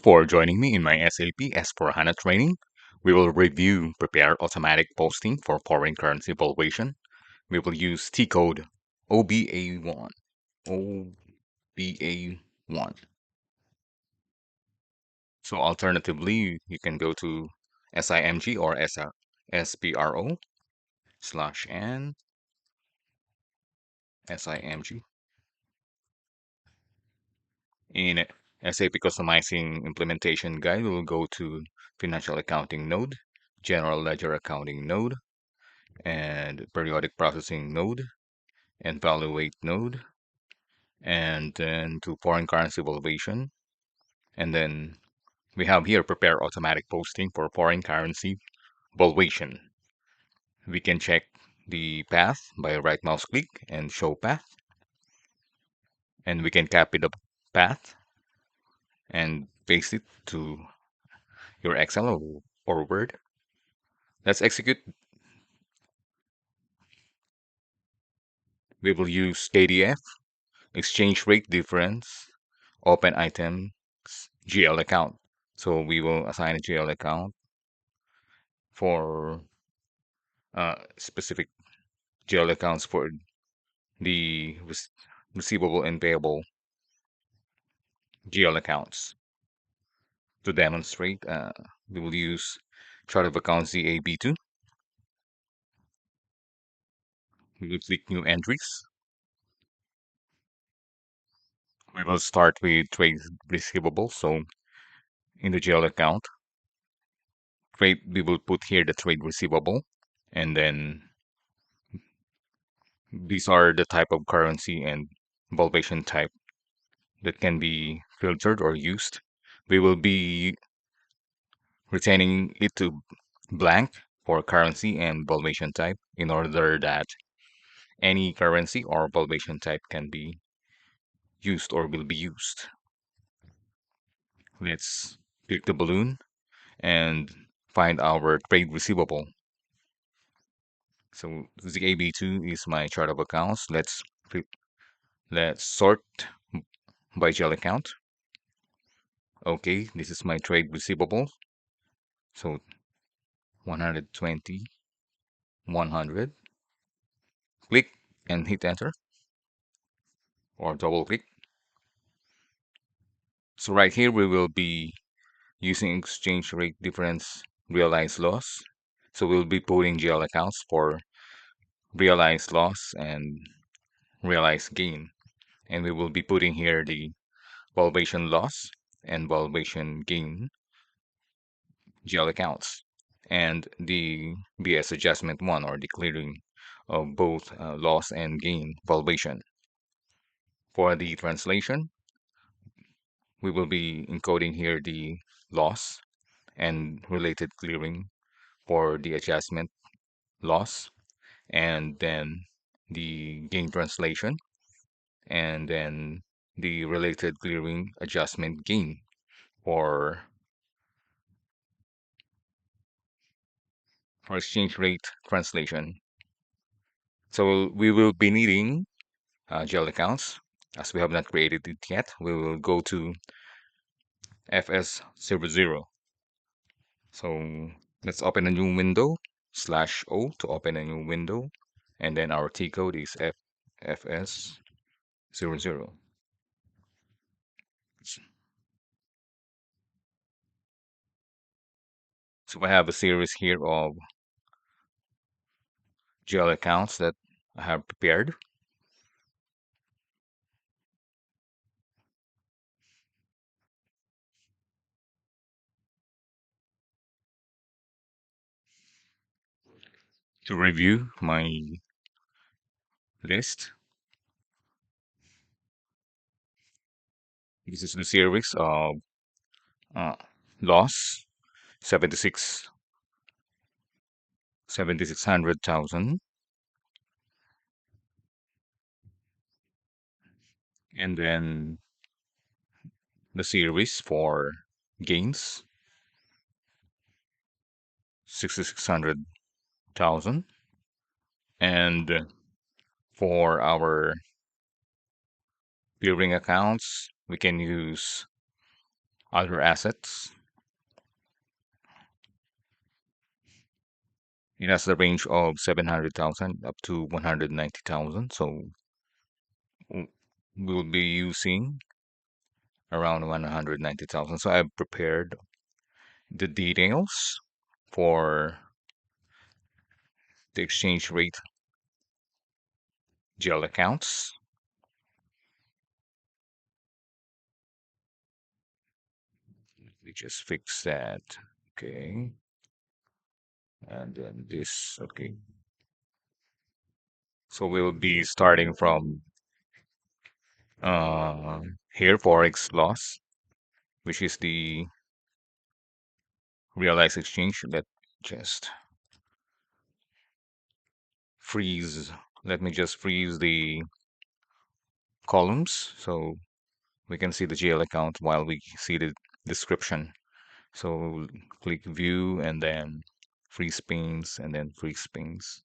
For joining me in my SAP S for HANA training. We will review prepare automatic posting for foreign currency valuation. We will use T code OBA1. OBA1. So alternatively, you can go to SIMG or SPRO /n SIMG. In SAP Customizing Implementation Guide, we will go to Financial Accounting Node, General Ledger Accounting Node, and Periodic Processing Node, and Evaluate Node, and then to Foreign Currency Valuation. And then we have here Prepare Automatic Posting for Foreign Currency Valuation. We can check the path by right mouse click and Show Path, and we can copy the path and paste it to your Excel or Word. Let's execute. We will use KDF, exchange rate difference, open items, GL account. So we will assign a GL account for specific GL accounts for the receivable and payable GL accounts. To demonstrate, we will use chart of accounts ZAB2. We will click new entries. We will start with trade receivable. So in the GL account, we will put here the trade receivable, and then these are the type of currency and valuation type that can be filtered or used. We will be retaining it to blank for currency and valuation type in order that any currency or valuation type can be used or will be used. Let's click the balloon and find our trade receivable. So ZAB2 is my chart of accounts. Let's sort by GL account. Okay, this is my trade receivable. So 120, 100. Click and hit enter or double click. So right here we will be using exchange rate difference realized loss. So we'll be putting GL accounts for realized loss and realized gain. And we will be putting here the valuation loss and valuation gain GL accounts and the BS adjustment one or the clearing of both loss and gain valuation. For the translation, we will be encoding here the loss and related clearing for the adjustment loss, and then the gain translation, and then the related clearing adjustment gain for exchange rate translation. So we will be needing GL accounts. As we have not created it yet, we will go to FS00. So let's open a new window, /O to open a new window, and then our T code is FS00. So I have a series here of GL accounts that I have prepared. To review my list, this is the series of uh, loss 7,600,000, and then the series for gains 6,600,000, and for our clearing accounts we can use Other assets, it has the range of 700,000 up to 190,000. So we'll be using around 190,000. So I've prepared the details for the exchange rate GL accounts. We just fix that. Okay. And then this. Okay. So we'll be starting from here, Forex loss, which is the realized exchange. Let just freeze. Let me just freeze the columns so we can see the GL account while we see the description. So we'll click view and then freeze panes and then freeze panes.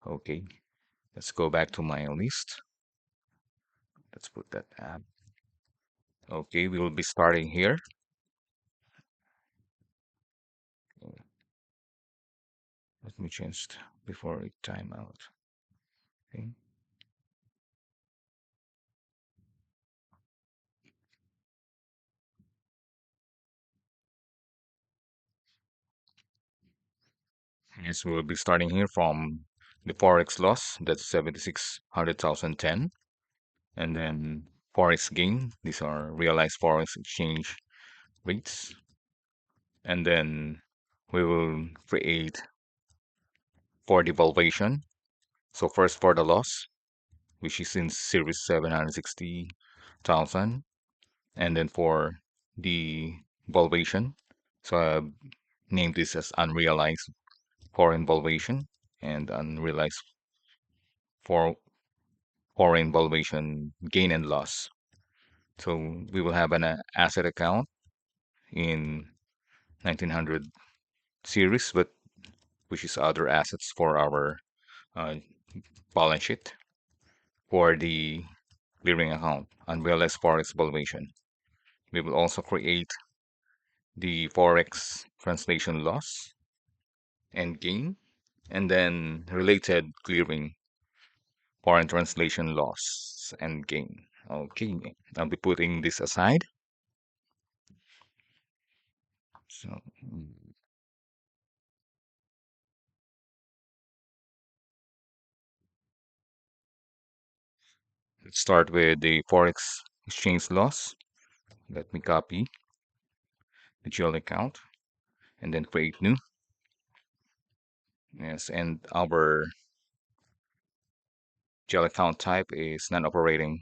Okay, let's go back to my list. Let's put that app. Okay, we will be starting here. Let me change before it time out. Okay. Yes, we'll be starting here from the Forex loss, that's 76,100,010. And then Forex gain, these are realized Forex exchange rates. And then we will create for the valuation. So first for the loss, which is in series 760,000. And then for the valuation, so I've named this as unrealized foreign valuation and unrealized for foreign valuation gain and loss. So we will have an asset account in 1900 series, but which is other assets for our uh, balance sheet for the clearing account, unrealized forex valuation. We will also create the forex translation loss and gain, and then related clearing foreign translation loss and gain. Okay, I'll be putting this aside. So let's start with the forex exchange loss. Let me copy the GL account and then create new. Yes, and our GL account type is non-operating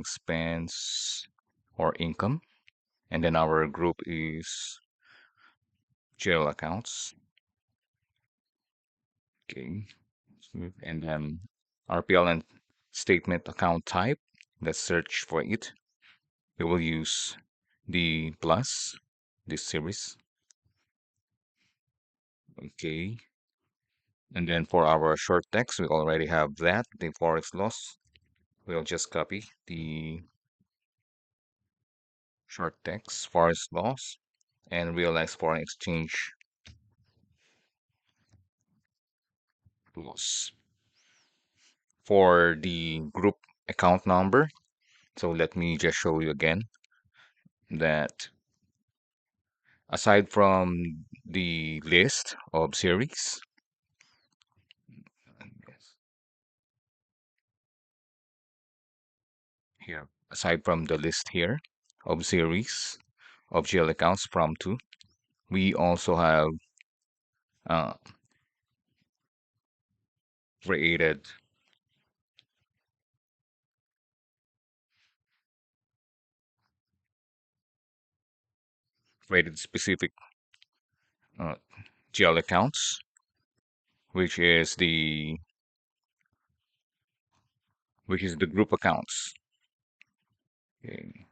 expense or income. And then our group is GL accounts. Okay. And then RPL and statement account type. Let's search for it. We will use the plus, this series. Okay. And then for our short text, we already have that, the forex loss. We'll just copy the short text, forex loss, and realize foreign exchange loss. For the group account number, so let me just show you again that aside from the list of series, yes, here, aside from the list here of series of GL accounts from two, we also have uh, created specific uh, GL accounts, which is the group accounts. Okay.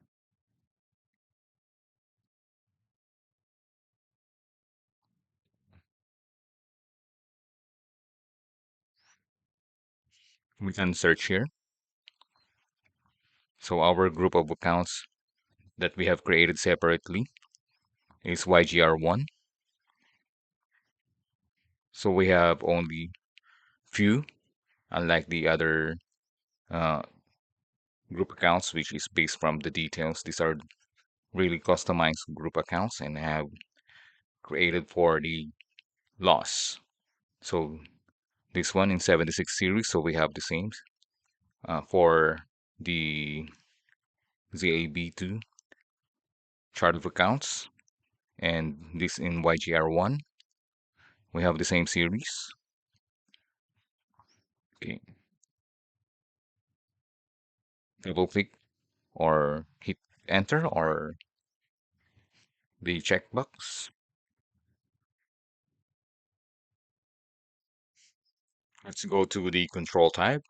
We can search here. So our group of accounts that we have created separately is YGR1. So we have only few, unlike the other uh, group accounts, which is based from the details. These are really customized group accounts and have created for the loss. So this one in 76 series, so we have the same for the ZAB2 chart of accounts, and this in YGR1, we have the same series. Okay, double click or hit enter or the checkbox. Let's go to the control type.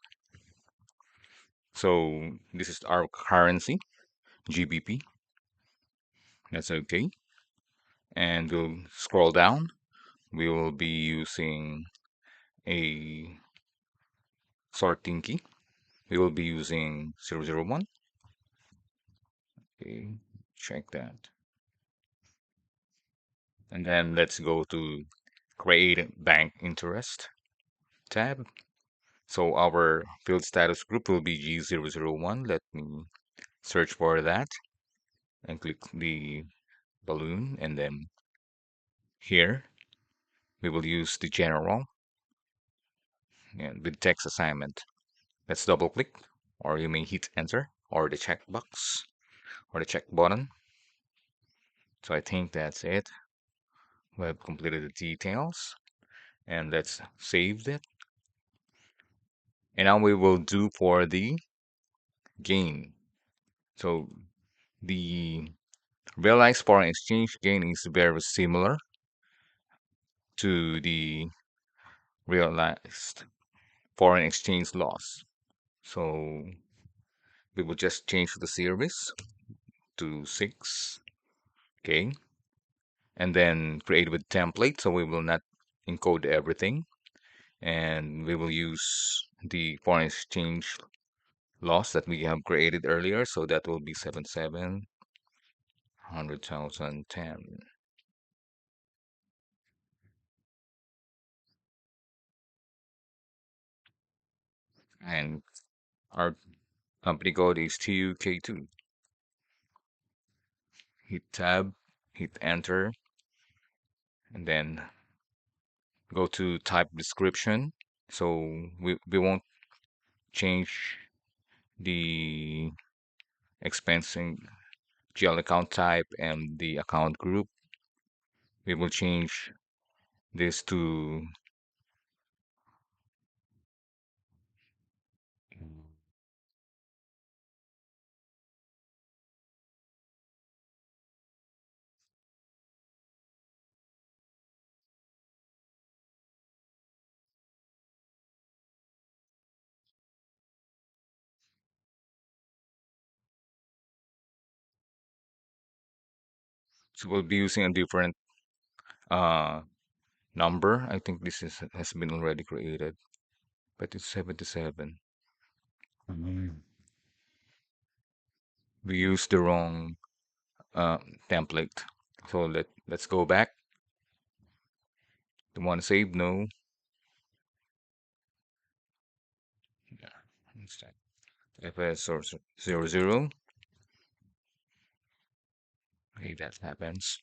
So this is our currency, GBP. That's okay. And we'll scroll down. We will be using a sorting key. We will be using 001. Okay, check that. And then let's go to create bank interest tab. So our field status group will be G001. Let me search for that and click the balloon. And then here we will use the general and with text assignment. Let's double click, or you may hit enter or the checkbox or the check button. So I think that's it. We have completed the details, and let's save it. And now we will do for the gain. So the realized foreign exchange gain is very similar to the realized foreign exchange loss. So we will just change the series to 6, okay, and then create with template. So we will not encode everything, and we will use the foreign exchange loss that we have created earlier. So that will be 77 100,000 10, and our company code is TUK2. Hit tab, hit enter, and then go to type description. So we won't change the expensing GL account type and the account group. We will change this to so we'll be using a different uh number. I think this is has been already created, but it's 77. Mm. We used the wrong uh template. So let's go back. The one saved, no. Yeah, instead. FS or 00. Okay, that happens.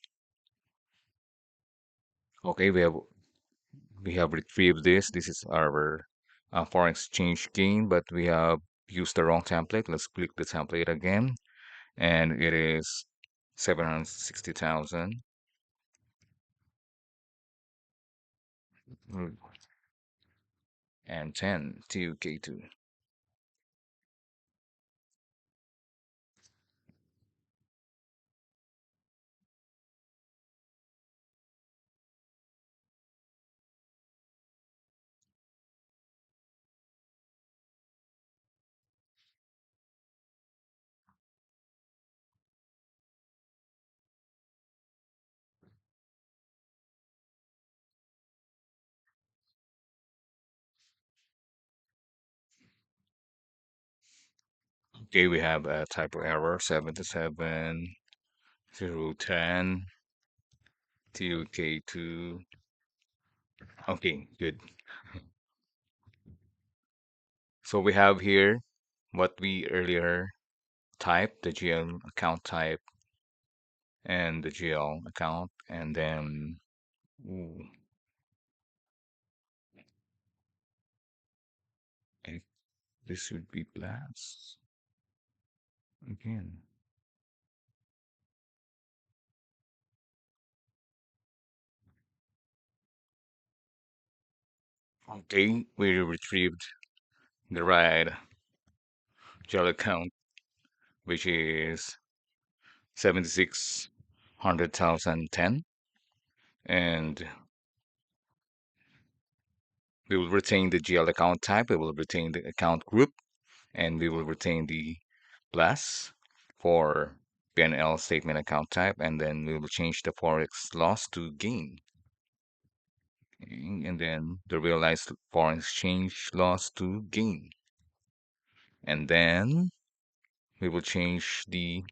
Okay, we have retrieved this. This is our foreign exchange gain, but we have used the wrong template. Let's click the template again, and it is 760,000 and 10 TUK2. Okay, we have a typo error 77010 TUK2. Okay, good. So we have here what we earlier typed, the GL account type and the GL account, and then ooh, and this should be blast again. Okay, we retrieved the right GL account, which is 7600,010, and we will retain the GL account type, we will retain the account group, and we will retain the plus for P&L statement account type, and then we will change the forex loss to gain. And then the realized foreign exchange loss to gain. And then we will change the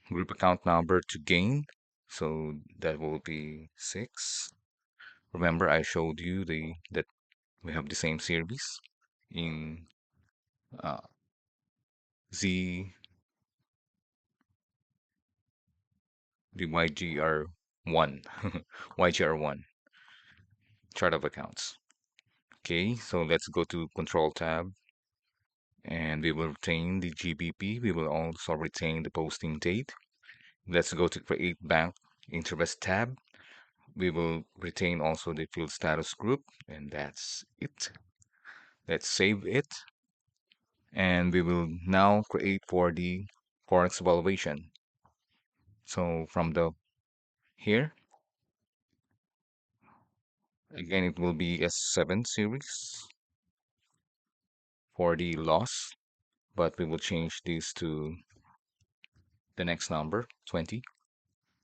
group account number to gain. So that will be 6. Remember, I showed you the that we have the same series in uh, Z, the YGR1, YGR1 chart of accounts. Okay, so let's go to Control tab and we will retain the GBP. We will also retain the posting date. Let's go to Create Bank Interest tab. We will retain also the field status group, and that's it. Let's save it, and we will now create for the Forex valuation. So from the here, again, it will be S7 series for the loss, but we will change this to the next number, 20,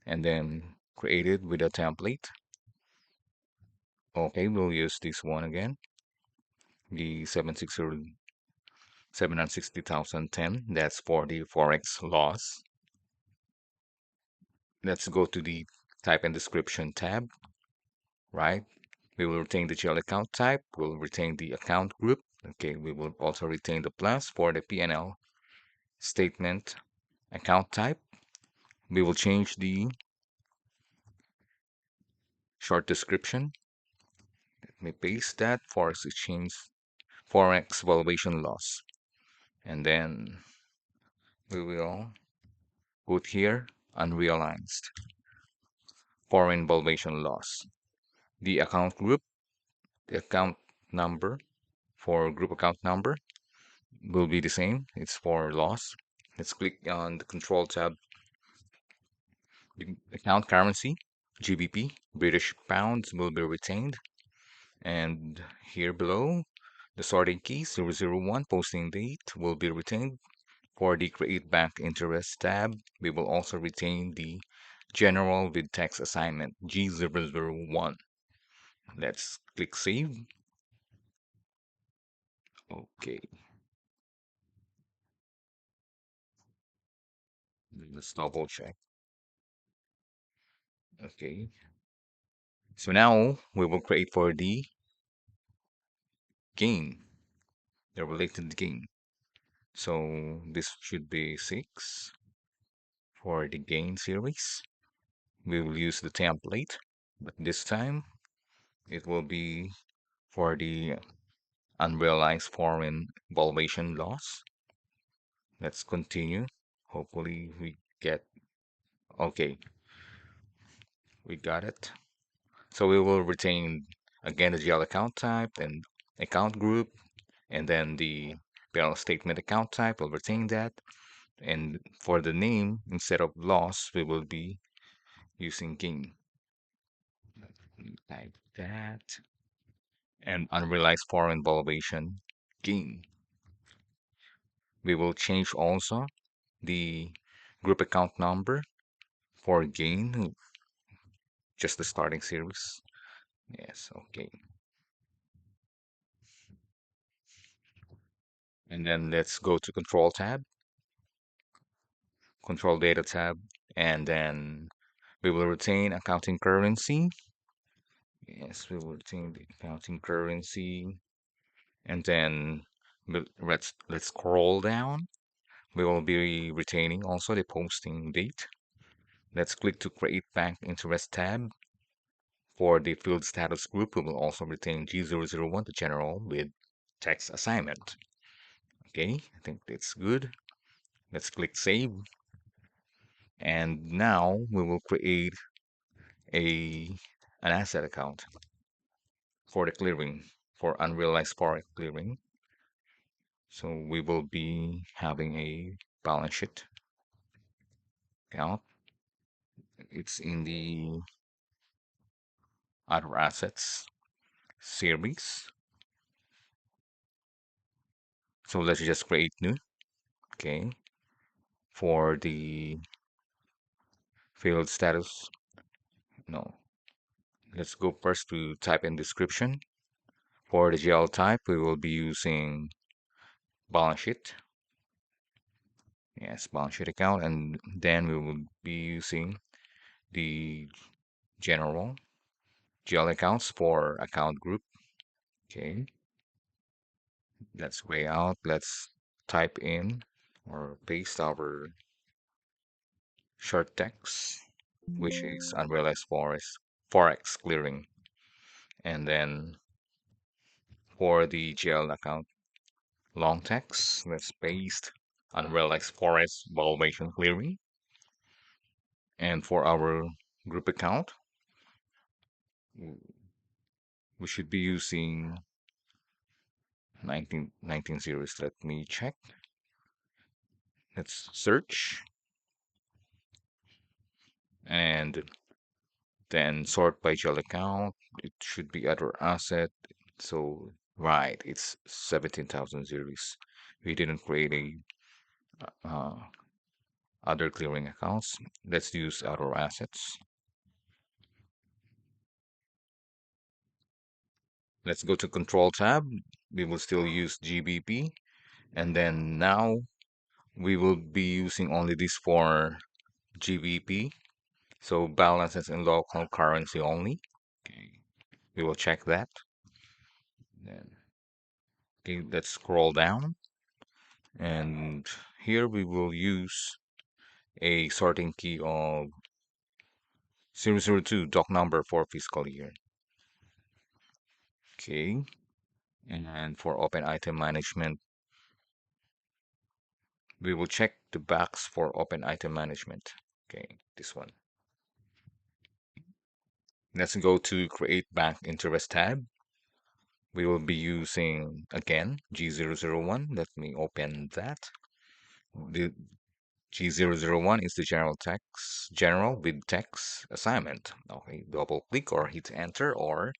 and then create it with a template. Okay, we'll use this one again, the 760,010. That's for the Forex loss. Let's go to the type and description tab, right? We will retain the GL account type. We'll retain the account group. Okay, we will also retain the plus for the P&L statement account type. We will change the short description. Let me paste that Forex exchange, Forex valuation loss. And then we will put here unrealized foreign valuation loss. The account group, the account number for group account number will be the same. It's for loss. Let's click on the control tab. The account currency, GBP, British pounds will be retained. And here below, the sorting key 001 posting date will be retained. For the create bank interest tab, we will also retain the general with text assignment G001. Let's click save. Okay, let's double check. Okay, so now we will create for the gain, the related gain. So this should be 6 for the gain series. We will use the template, but this time it will be for the unrealized foreign valuation loss. Let's continue. Hopefully we get, okay, we got it. So we will retain again the GL account type and account group, and then the balance statement account type, we'll retain that. And for the name, instead of loss, we will be using gain. Type that. And unrealized foreign valuation gain. We will change also the group account number for gain, just the starting series. Yes, okay. And then let's go to Control tab, Control Data tab, and then we will retain accounting currency. Yes, we will retain the accounting currency, and then let's scroll down. We will be retaining also the posting date. Let's click to create bank interest tab. For the field status group, we will also retain G001 to general with text assignment. Okay, I think that's good. Let's click save. And now we will create a an asset account for the clearing, for unrealized forex clearing. So we will be having a balance sheet account. It's in the other assets series. So let's just create new. Okay. For the field status, no. Let's go first to type in description. For the GL type, we will be using balance sheet. Yes, balance sheet account, and then we will be using the general GL accounts for account group. Okay, let's way out. Let's type in or paste our short text, which is unrealized forex clearing. And then for the GL account long text, let's paste unrealized forex valuation clearing. And for our group account, w- we should be using 19 series. Let me check. Let's search and then sort by GL account. It should be other asset. So, right, it's 17,000 series. We didn't create uh, other clearing accounts. Let's use other assets. Let's go to Control tab. We will still use GBP. And then now we will be using only this for GBP. So balances in local currency only. Okay, we will check that. Then, okay, let's scroll down. And here we will use a sorting key of 002 doc number for fiscal year. Okay, and for open item management, we will check the box for open item management. Okay, this one. Let's go to create bank interest tab. We will be using again G001. Let me open that. The G001 is the general with text assignment. Okay, double click or hit enter or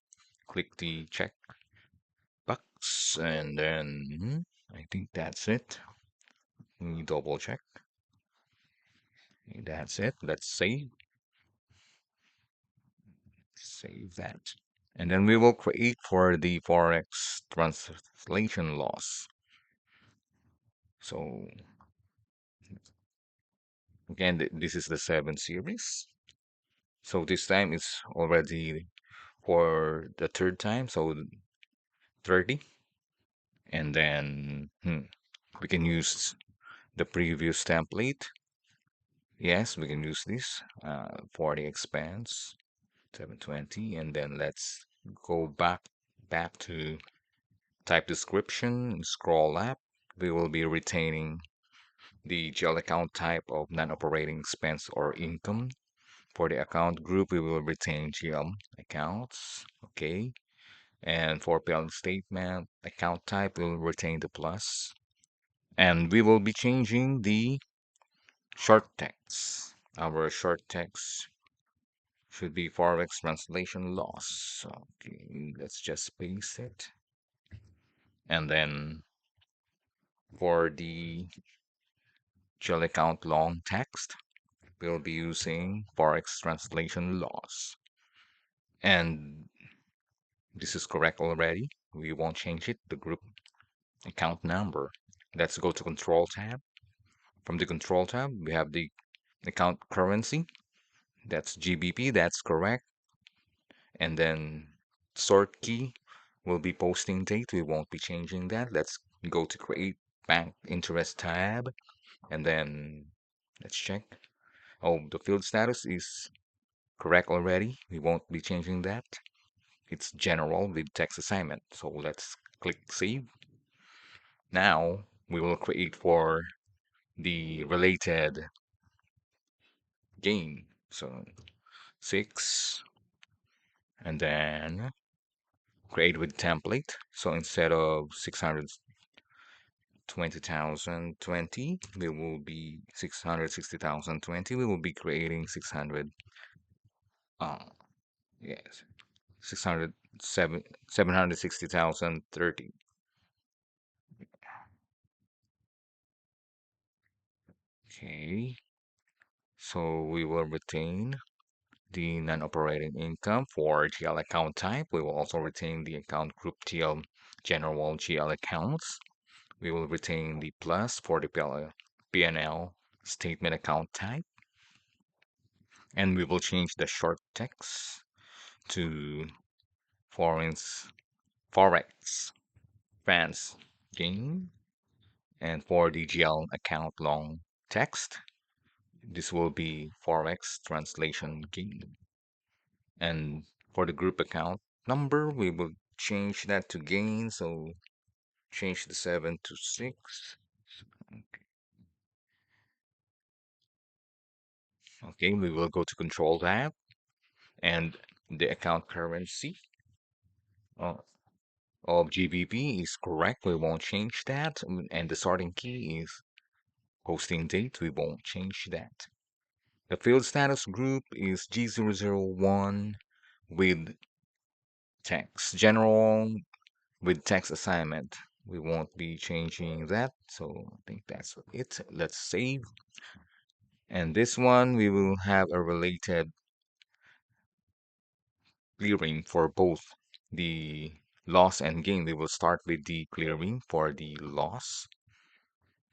click the check box and then I think that's it. We double check. That's it. Let's save that. And then we will create for the Forex translation loss. So again, this is the 7 series. So this time it's already for the third time, so 30. And then we can use the previous template. Yes, we can use this for the expense 720. And then let's go back to type description, scroll up. We will be retaining the GL account type of non-operating expense or income. For the account group, we will retain GL accounts. Okay. And for balance statement, account type, we'll retain the plus. And we will be changing the short text. Our short text should be Forex translation loss. Okay, let's just paste it. And then for the GL account long text, we'll be using Forex translation loss. And this is correct already. We won't change it, the group account number. Let's go to Control tab. From the Control tab, we have the account currency. That's GBP, that's correct. And then sort key will be posting date. We won't be changing that. Let's go to Create Bank Interest tab. And then let's check. Oh, the field status is correct already. We won't be changing that. It's general with text assignment. So let's click Save. Now we will create for the related gain. So 6 and then create with template. So instead of 620,020, we will be 660,020. We will be creating 600. Yes, 760,030. Okay, so we will retain the non-operating income for GL account type. We will also retain the account group TL general GL accounts. We will retain the plus for the P&L statement account type. And we will change the short text to foreign forex France gain. And for the GL account long text, this will be forex translation gain. And for the group account number, we will change that to gain. So change the 7 to 6. Okay, we will go to Control tab and the account currency uh, of GBP is correct. We won't change that. And the sorting key is posting date. We won't change that. The field status group is G001 with text. General with text assignment. We won't be changing that. So I think that's it. Let's save. And this one, we will have a related clearing for both the loss and gain. We will start with the clearing for the loss.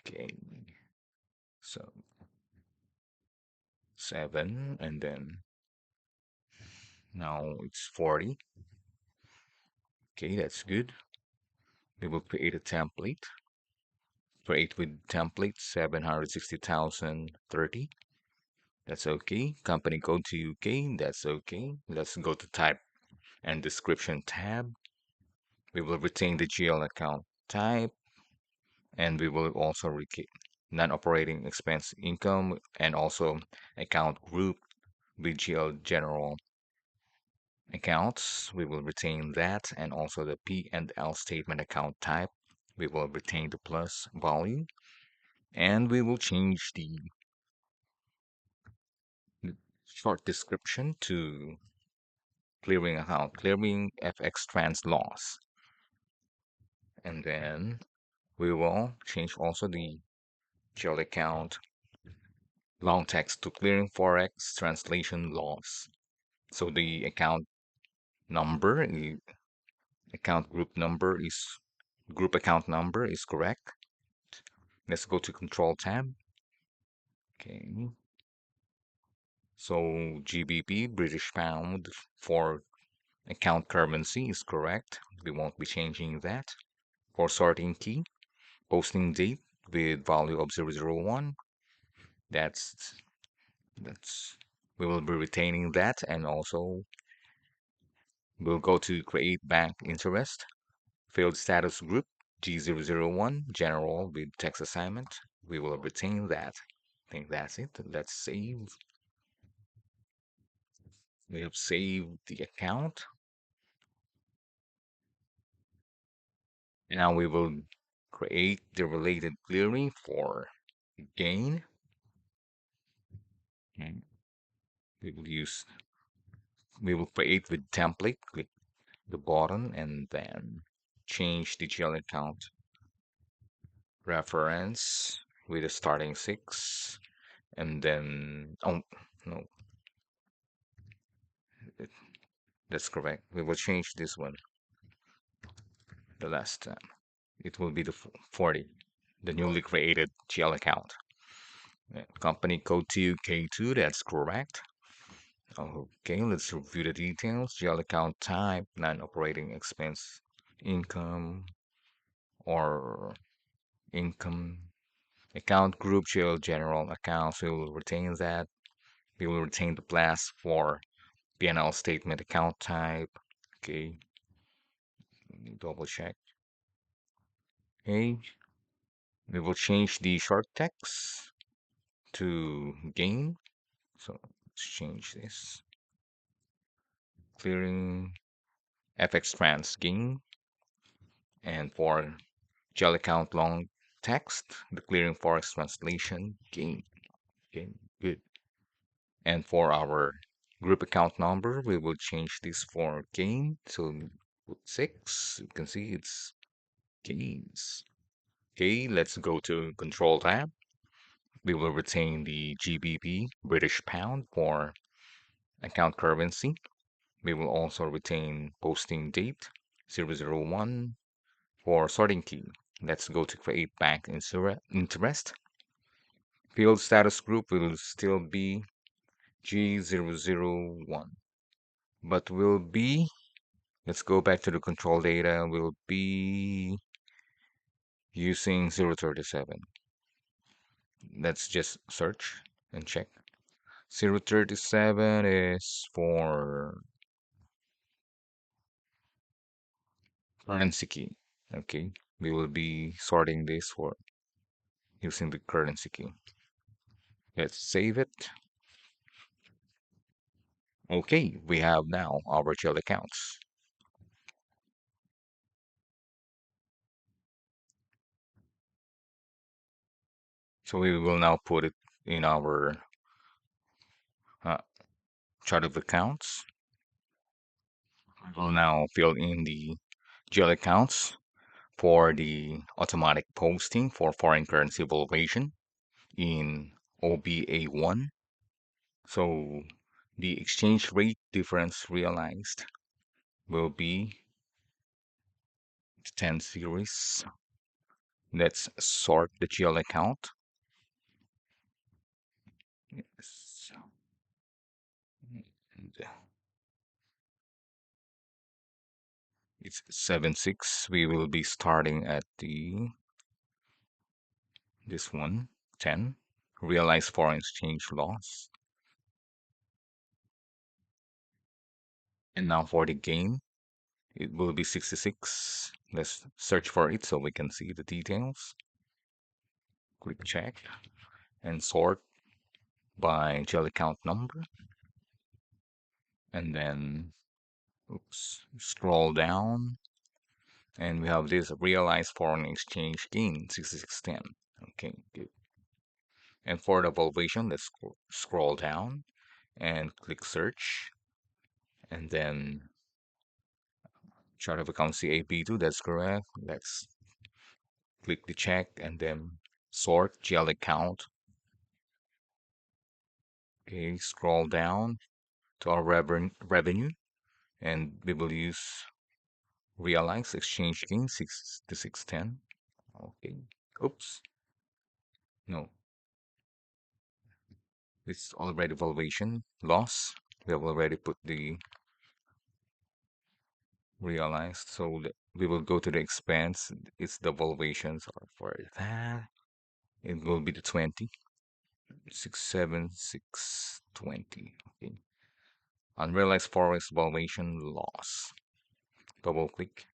Okay, so 7, and then now it's 40. Okay, that's good. We will create a template. Create with template 760,030. That's okay. Company code to UK. That's okay. Let's go to type and description tab. We will retain the GL account type, and we will also retain non-operating expense income and also account group BGL general accounts. We will retain that, and also the P&L statement account type. We will retain the plus value, and we will change the short description to clearing account, clearing FX trans loss. And then we will change also the GL account long text to clearing forex translation loss. So the number, the account group account number is correct. Let's go to Control tab. Okay. So GBP, British pound for account currency is correct. We won't be changing that. For sorting key, posting date with value of 001. That's that's we will be retaining that, and also we'll go to create bank interest. Field status group G001 general with text assignment. We will retain that. I think that's it. Let's save. We have saved the account. And now we will create the related clearing for gain. And we will create with template. Click the button and then change the GL account reference with a starting 6. And then, oh, no, that's correct. We will change this one the last time. It will be the 40. the newly created GL account. Company code TUK2, that's correct. Okay, let's review the details. GL account type, non-operating expense, income, or income. Account group, GL general accounts, we will retain that. We will retain the blast for P&L statement account type. Okay, let me double check. Okay, we will change the short text to gain. So let's change this. Clearing FX trans gain. And for gel account long text, the clearing forex translation gain. Okay, good. And for our group account number, we will change this for gain. So put 6. You can see it's gains. Okay, let's go to Control tab. We will retain the GBP, British Pound, for account currency. We will also retain posting date 001 for sorting key. Let's go to create bank interest. Field status group will still be G001, but will be, let's go back to the control data, will be using 037. Let's just search and check. 037 is for currency key. Okay, we will be sorting this for using the currency key. Let's save it. Okay, we have now our gel accounts. So we will now put it in our uh, chart of accounts. We will now fill in the gel accounts for the automatic posting for foreign currency valuation in OBA1. So the exchange rate difference realized will be 10 series. Let's sort the GL account. Yes. And it's 7.6. We will be starting at the this one, 10. Realized foreign exchange loss. And now for the gain, it will be 66. Let's search for it so we can see the details. Quick check and sort by GL account number. And then, oops, scroll down. And we have this realized foreign exchange gain, 6610. Okay, good. And for the valuation, let's scroll down and click search. And then chart of account CAP2, that's correct. Let's click the check and then sort GL account. Okay, scroll down to our revenue and we will use realize exchange gain 6 to 610. Okay, oops, no, it's already valuation loss. We have already put the realized, so we will go to the expense. It's the valuations are for that. It will be the 20. 67620. Okay. Unrealized forex valuation loss. Double click.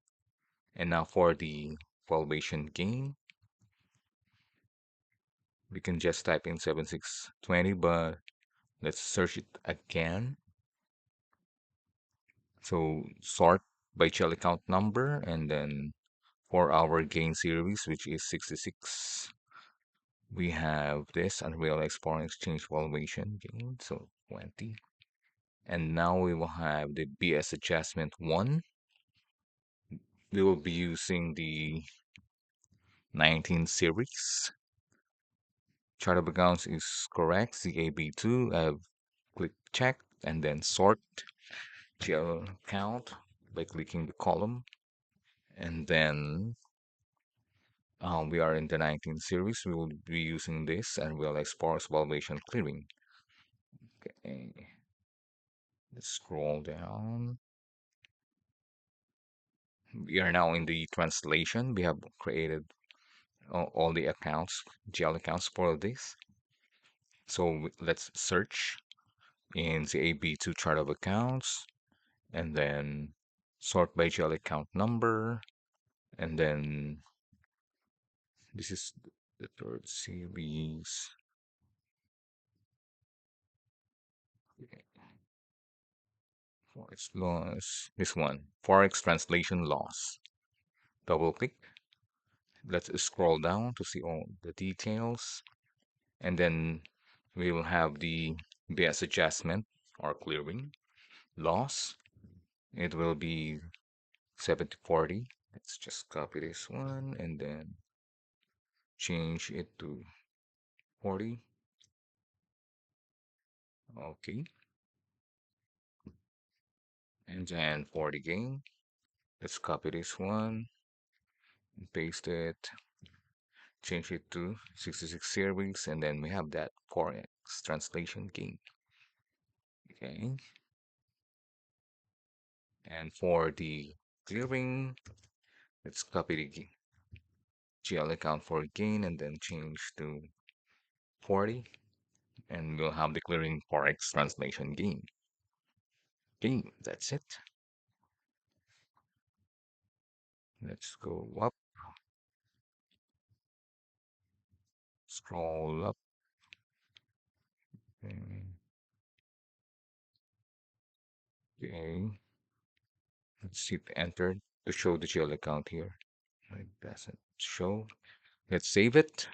And now for the valuation gain, we can just type in 7620, but let's search it again. So sort by shell account number and then for our gain series, which is 66, we have this unrealized foreign exchange valuation gain, so 20. And now we will have the BS adjustment 1. We will be using the 19 series. Chart of accounts is correct. CAB2. I've clicked check and then sort GL count by clicking the column. And then We are in the 19th series. We will be using this and we'll explore valuation clearing. Okay, let's scroll down. We are now in the translation. We have created all the accounts, GL accounts for this. So let's search in the AB2 chart of accounts and then sort by GL account number. And then this is the third series. Forex loss. This one, Forex translation loss. Double click. Let's scroll down to see all the details. And then we will have the BS adjustment or clearing loss. It will be 70/40. Let's just copy this one and then change it to 40. Okay. And then 40 gain. Let's copy this one and paste it. Change it to 66 series. And then we have that Forex translation gain. Okay. And for the clearing, let's copy the GL account for gain and then change to 40. And we'll have the clearing Forex translation gain. Okay, that's it. Let's go up, scroll up. Okay, okay. Let's hit enter to show the GL account here. It doesn't show. Let's save it.